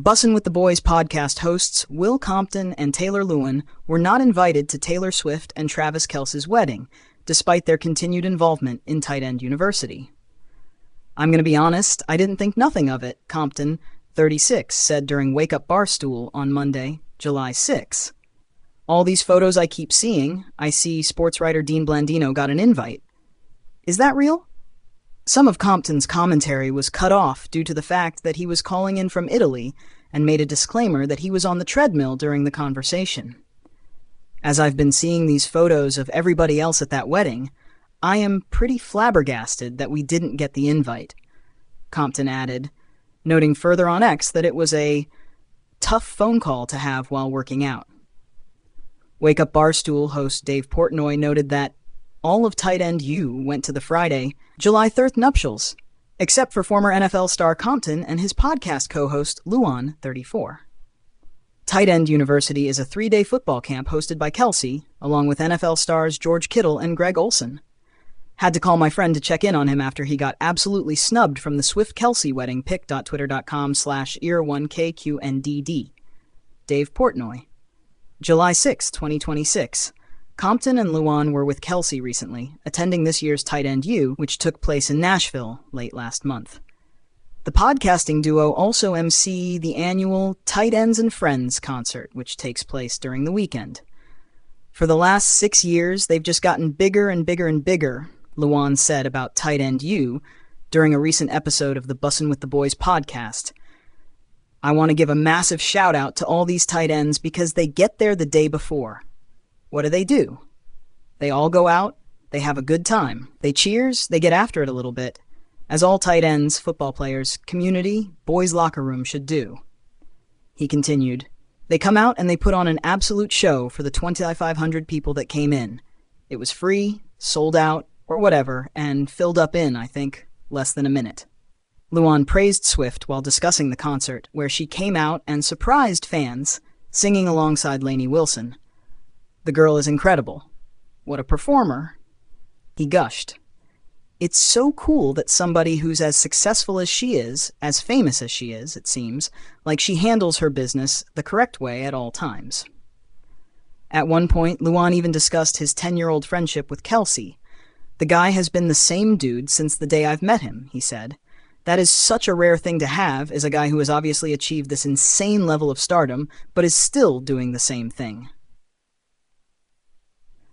Bussin With the Boys podcast hosts Will Compton and Taylor Lewan were not invited to Taylor Swift and Travis Kelce's wedding, despite their continued involvement in Tight End University. "I'm going to be honest, I didn't think nothing of it," Compton, 36, said during Wake Up Barstool on Monday, July 6. "All these photos I keep seeing, I see sports writer Dean Blandino got an invite. Is that real?" Some of Compton's commentary was cut off due to the fact that he was calling in from Italy and made a disclaimer that he was on the treadmill during the conversation. "As I've been seeing these photos of everybody else at that wedding, I am pretty flabbergasted that we didn't get the invite," Compton added, noting further on X that it was a tough phone call to have while working out. Wake Up Barstool host Dave Portnoy noted that all of Tight End U went to the Friday, July 3rd nuptials, except for former NFL star Compton and his podcast co-host Lewan, 34. Tight End University is a 3-day football camp hosted by Kelce, along with NFL stars George Kittle and Greg Olsen. "Had to call my friend to check in on him after he got absolutely snubbed from the Swift-Kelce wedding pic.twitter.com/ear1kqndd. Dave Portnoy. July 6, 2026. Compton and Lewan were with Kelce recently, attending this year's Tight End U, which took place in Nashville late last month. The podcasting duo also MC the annual Tight Ends and Friends concert, which takes place during the weekend. For the last 6 years, they've just gotten bigger and bigger and bigger, Lewan said about Tight End U during a recent episode of the Bussin With the Boys podcast. "I want to give a massive shout out to all these tight ends because they get there the day before. What do? They all go out, they have a good time, they cheers, they get after it a little bit, as all tight ends, football players, community, boys' locker room should do." He continued, "They come out and they put on an absolute show for the 2,500 people that came in. It was free, sold out, or whatever, and filled up in, I think, less than a minute." Lewan praised Swift while discussing the concert, where she came out and surprised fans, singing alongside Lainey Wilson. "The girl is incredible. What a performer." He gushed. "It's so cool that somebody who's as successful as she is, as famous as she is, it seems, like she handles her business the correct way at all times." At one point, Lewan even discussed his 10-year-old friendship with Kelce. "The guy has been the same dude since the day I've met him," he said. "That is such a rare thing to have as a guy who has obviously achieved this insane level of stardom, but is still doing the same thing."